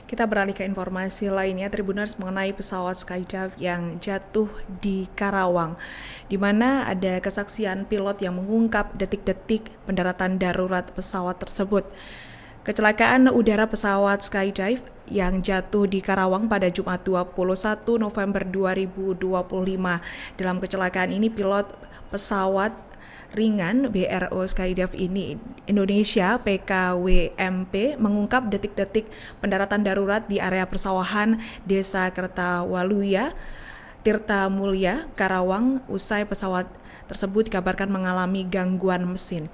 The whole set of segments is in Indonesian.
Kita beralih ke informasi lainnya, Tribuners, mengenai pesawat Skydive yang jatuh di Karawang, di mana ada kesaksian pilot yang mengungkap detik-detik pendaratan darurat pesawat tersebut. Kecelakaan udara pesawat Skydive yang jatuh di Karawang pada Jumat 21 November 2025. Dalam kecelakaan ini, pilot pesawat ringan BRO Skydive ini Indonesia PKWMP mengungkap detik-detik pendaratan darurat di area persawahan Desa Kertawaluya, Tirta Mulya, Karawang usai pesawat tersebut dikabarkan mengalami gangguan mesin.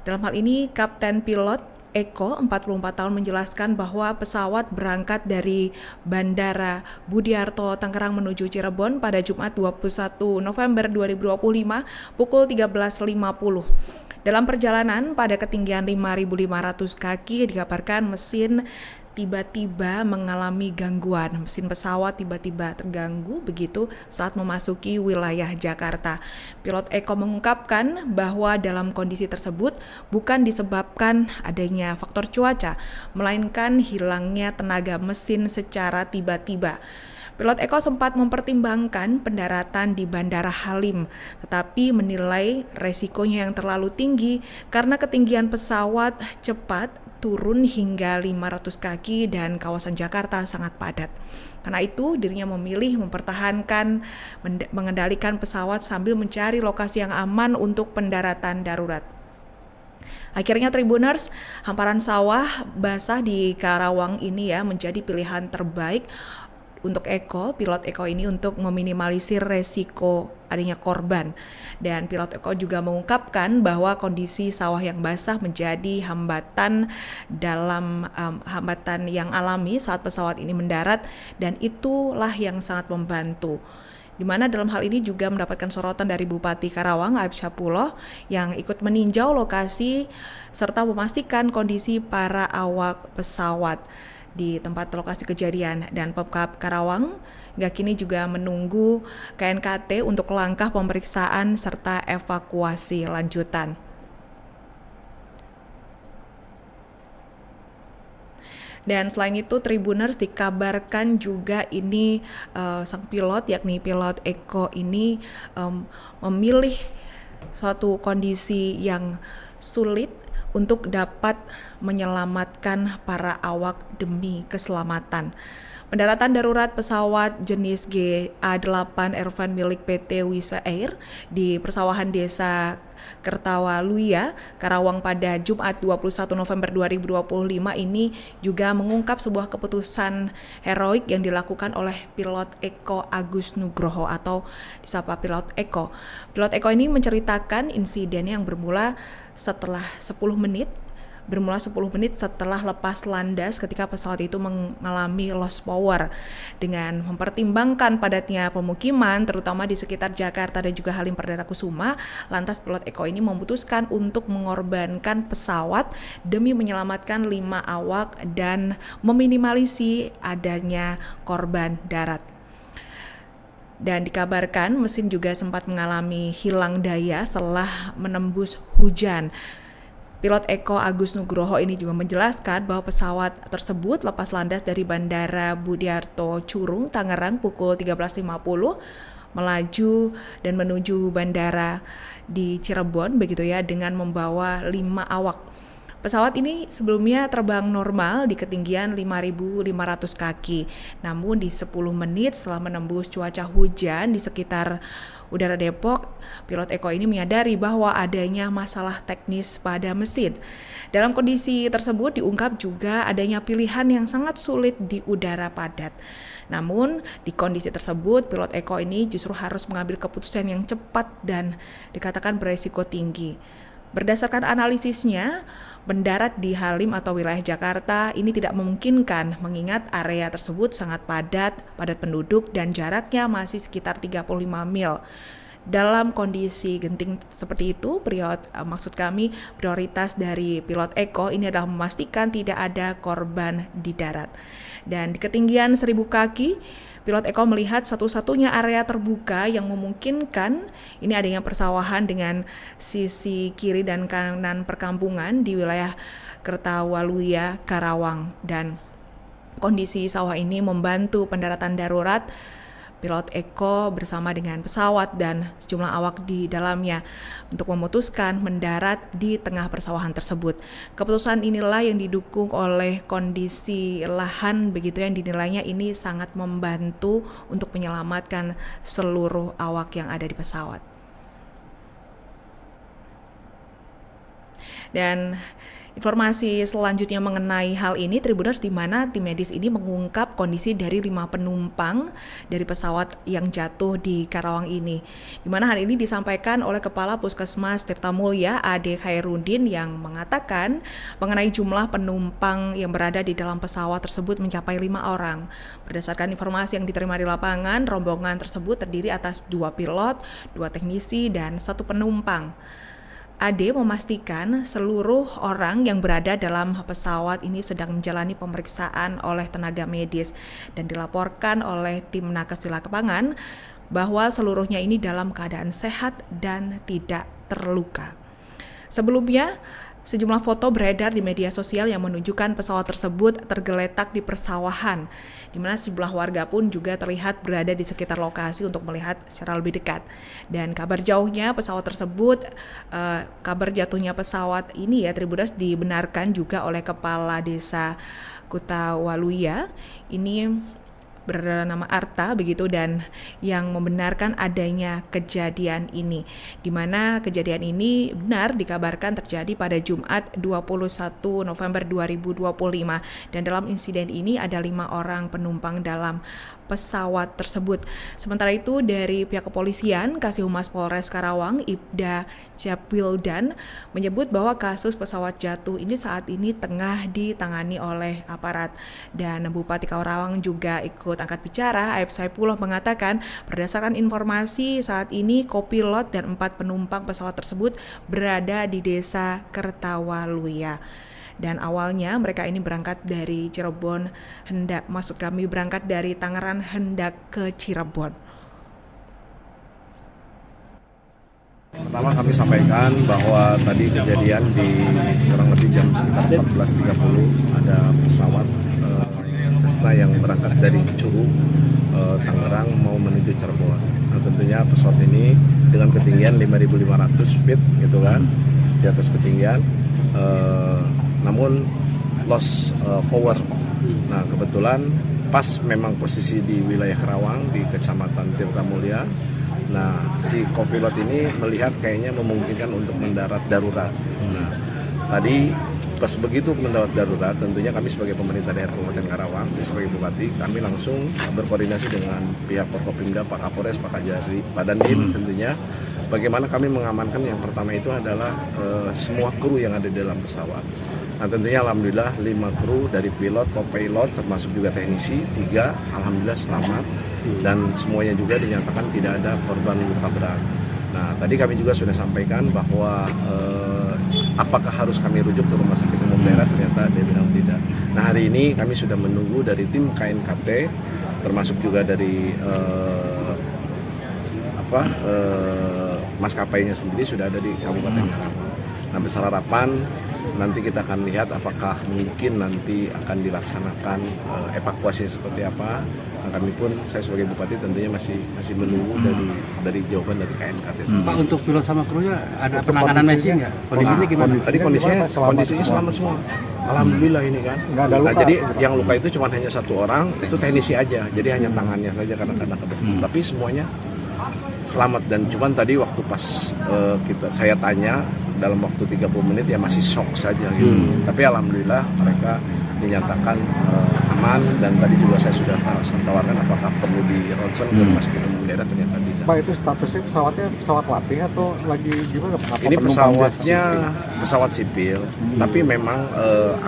Dalam hal ini, Kapten Pilot Eko, 44 tahun, menjelaskan bahwa pesawat berangkat dari Bandara Budiarto Tangerang menuju Cirebon pada Jumat 21 November 2025 pukul 13.50. Dalam perjalanan pada ketinggian 5.500 kaki dikabarkan mesin tiba-tiba mengalami gangguan. Mesin pesawat tiba-tiba terganggu begitu saat memasuki wilayah Jakarta. Pilot Eko mengungkapkan bahwa dalam kondisi tersebut bukan disebabkan adanya faktor cuaca, melainkan hilangnya tenaga mesin secara tiba-tiba. Pilot Eko sempat mempertimbangkan pendaratan di Bandara Halim, tetapi menilai resikonya yang terlalu tinggi karena ketinggian pesawat cepat turun hingga 500 kaki dan kawasan Jakarta sangat padat. Karena itu, dirinya memilih mempertahankan mengendalikan pesawat sambil mencari lokasi yang aman untuk pendaratan darurat. Akhirnya Tribuners, hamparan sawah basah di Karawang ini menjadi pilihan terbaik untuk pilot Eko ini untuk meminimalisir resiko adanya korban. Dan pilot Eko juga mengungkapkan bahwa kondisi sawah yang basah menjadi hambatan yang alami saat pesawat ini mendarat, dan itulah yang sangat membantu. Di mana dalam hal ini juga mendapatkan sorotan dari Bupati Karawang, Aib Syapuloh, yang ikut meninjau lokasi serta memastikan kondisi para awak pesawat di tempat lokasi kejadian. Dan Pemkab Karawang hingga kini juga menunggu KNKT untuk langkah pemeriksaan serta evakuasi lanjutan. Dan selain itu, Tribuners, dikabarkan juga ini sang pilot, yakni pilot Eko ini memilih suatu kondisi yang sulit untuk dapat menyelamatkan para awak demi keselamatan. Pendaratan darurat pesawat jenis GA8 Airvan milik PT Wisa Air di persawahan Desa Kertawaluya, Karawang pada Jumat 21 November 2025 ini juga mengungkap sebuah keputusan heroik yang dilakukan oleh pilot Eko Agus Nugroho atau disapa pilot Eko. Pilot Eko ini menceritakan insiden yang bermula 10 menit setelah lepas landas ketika pesawat itu mengalami loss power. Dengan mempertimbangkan padatnya pemukiman terutama di sekitar Jakarta dan juga Halim Perdana Kusuma, lantas pilot Eko ini memutuskan untuk mengorbankan pesawat demi menyelamatkan 5 awak dan meminimalisir adanya korban darat. Dan dikabarkan mesin juga sempat mengalami hilang daya setelah menembus hujan. Pilot Eko Agus Nugroho ini juga menjelaskan bahwa pesawat tersebut lepas landas dari Bandara Budiarto Curung, Tangerang pukul 13.50, melaju dan menuju bandara di Cirebon dengan membawa 5 awak. Pesawat ini sebelumnya terbang normal di ketinggian 5.500 kaki. Namun di 10 menit setelah menembus cuaca hujan di sekitar udara Depok, pilot Eko ini menyadari bahwa adanya masalah teknis pada mesin. Dalam kondisi tersebut diungkap juga adanya pilihan yang sangat sulit di udara padat. Namun di kondisi tersebut pilot Eko ini justru harus mengambil keputusan yang cepat dan dikatakan beresiko tinggi. Berdasarkan analisisnya, mendarat di Halim atau wilayah Jakarta ini tidak memungkinkan mengingat area tersebut sangat padat penduduk dan jaraknya masih sekitar 35 mil. Dalam kondisi genting seperti itu, prioritas dari pilot Eko ini adalah memastikan tidak ada korban di darat. Dan di ketinggian 1.000 kaki, pilot Eko melihat satu-satunya area terbuka yang memungkinkan ini adanya persawahan dengan sisi kiri dan kanan perkampungan di wilayah Kertawaluya, Karawang. Dan kondisi sawah ini membantu pendaratan darurat. Pilot Eko bersama dengan pesawat dan sejumlah awak di dalamnya untuk memutuskan mendarat di tengah persawahan tersebut. Keputusan inilah yang didukung oleh kondisi lahan begitu yang dinilainya ini sangat membantu untuk menyelamatkan seluruh awak yang ada di pesawat. Dan informasi selanjutnya mengenai hal ini, Tribuners, di mana tim medis ini mengungkap kondisi dari 5 penumpang dari pesawat yang jatuh di Karawang ini. Di mana hal ini disampaikan oleh Kepala Puskesmas Tirtamulya, Ade Khairudin, yang mengatakan mengenai jumlah penumpang yang berada di dalam pesawat tersebut mencapai 5 orang. Berdasarkan informasi yang diterima di lapangan, rombongan tersebut terdiri atas 2 pilot, 2 teknisi, dan 1 penumpang. Ade memastikan seluruh orang yang berada dalam pesawat ini sedang menjalani pemeriksaan oleh tenaga medis dan dilaporkan oleh tim nakes di lapangan bahwa seluruhnya ini dalam keadaan sehat dan tidak terluka. Sebelumnya, sejumlah foto beredar di media sosial yang menunjukkan pesawat tersebut tergeletak di persawahan, di mana sejumlah warga pun juga terlihat berada di sekitar lokasi untuk melihat secara lebih dekat. Dan kabar jauhnya pesawat tersebut, kabar jatuhnya pesawat ini ya Tribuners dibenarkan juga oleh Kepala Desa Kutawaluya. Ini bernama Arta begitu, dan yang membenarkan adanya kejadian ini, di mana kejadian ini benar dikabarkan terjadi pada Jumat 21 November 2025 dan dalam insiden ini ada 5 orang penumpang dalam pesawat tersebut. Sementara itu dari pihak kepolisian, Kasih Humas Polres Karawang, Ibda Japwildan, menyebut bahwa kasus pesawat jatuh ini saat ini tengah ditangani oleh aparat. Dan Bupati Karawang juga ikut angkat bicara. Aib Saipullah mengatakan berdasarkan informasi saat ini kopilot dan 4 penumpang pesawat tersebut berada di Desa Kertawaluya. Dan awalnya mereka ini berangkat dari Cirebon, berangkat dari Tangerang hendak ke Cirebon. Pertama kami sampaikan bahwa tadi kejadian di kurang lebih jam sekitar 14.30 ada pesawat Cessna yang berangkat dari Curug, Tangerang mau menuju Cirebon. Nah, tentunya pesawat ini dengan ketinggian 5.500 feet gitu kan, di atas ketinggian. Namun lost forward. Nah kebetulan pas memang posisi di wilayah Karawang di Kecamatan Tirtamulya. Nah si kopilot ini melihat kayaknya memungkinkan untuk mendarat darurat. Nah tadi pas begitu mendarat darurat, tentunya kami sebagai pemerintah daerah Kabupaten Karawang, sebagai bupati, kami langsung berkoordinasi dengan pihak Forkopimda, Pak Kapolres, Pak Kajari, Pak Dandim tentunya. Bagaimana kami mengamankan, yang pertama itu adalah semua kru yang ada di dalam pesawat. Nah tentunya alhamdulillah 5 kru dari pilot, co-pilot termasuk juga teknisi, 3 alhamdulillah selamat dan semuanya juga dinyatakan tidak ada korban luka berat. Nah tadi kami juga sudah sampaikan bahwa apakah harus kami rujuk ke rumah sakit umum daerah, ternyata dia bilang tidak. Nah hari ini kami sudah menunggu dari tim KNKT termasuk juga dari maskapainya sendiri sudah ada di Kabupaten Karawang. Nah besar harapan nanti kita akan lihat apakah mungkin nanti akan dilaksanakan evakuasi seperti apa. Nah, kami pun, saya sebagai bupati tentunya masih menunggu dari jawaban dari KNKT. Pak, untuk pilot sama krunya ada penanganan medis nggak? Kondisinya gimana? Tadi kondisinya selamat semua. Alhamdulillah ini kan. Nggak ada luka. Nah, jadi yang luka itu cuma hanya 1 orang, itu teknisi aja. Jadi hanya tangannya saja kadang-kadang kebetulan. Tapi semuanya selamat. Dan cuman tadi waktu pas saya tanya dalam waktu 30 menit ya masih shock saja gitu. Tapi alhamdulillah mereka dinyatakan aman, dan tadi juga saya sudah tawarkan apakah perlu di ronsen ke rumah sakit umum daerah, ternyata tidak. Pak, itu statusnya pesawatnya pesawat latih atau lagi gimana? Ini pesawatnya pesawat sipil, tapi memang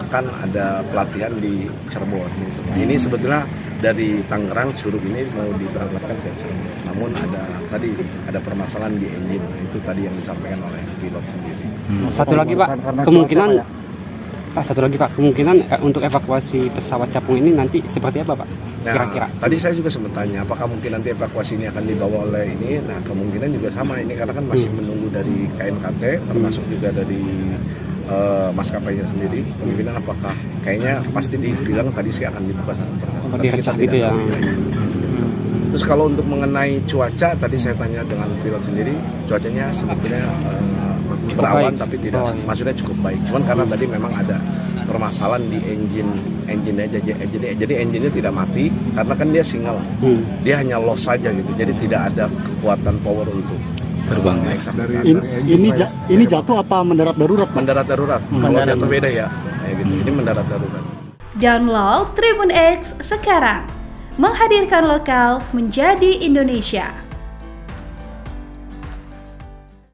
akan ada pelatihan di Cirebon gitu. Ini sebetulnya dari Tangerang Curug ini mau diberangkatkan ke Cirebon, namun ada permasalahan di engine. Itu tadi yang disampaikan oleh pilot sendiri. Satu lagi Pak, kemungkinan kemungkinan untuk evakuasi pesawat capung ini nanti seperti apa Pak? Kira-kira. Nah, tadi saya juga sempat tanya apakah mungkin nanti evakuasi ini akan dibawa oleh ini. Nah kemungkinan juga sama ini, karena kan masih menunggu dari KNKT termasuk juga dari maskapainya sendiri, kemungkinan apakah kayaknya pasti dibilang tadi sih akan dibuka satu persatu. Oh, Tapi direcah kita gitu tidak ya. tahu. Terus kalau untuk mengenai cuaca, tadi saya tanya dengan pilot sendiri, cuacanya sebetulnya berawan baik. tapi tidak, Oh, iya. maksudnya cukup baik. Cuman karena tadi memang ada permasalahan di engine aja, jadi engine-nya tidak mati karena kan dia single, dia hanya loss saja gitu, jadi tidak ada kekuatan power untuk terbang naik sampai ke atas. Ini jatuh apa mendarat darurat, Pak? Mendarat darurat, kalau jatuh beda ya, kayak gitu. Ini mendarat darurat. Download Tribun X sekarang. Menghadirkan lokal menjadi Indonesia.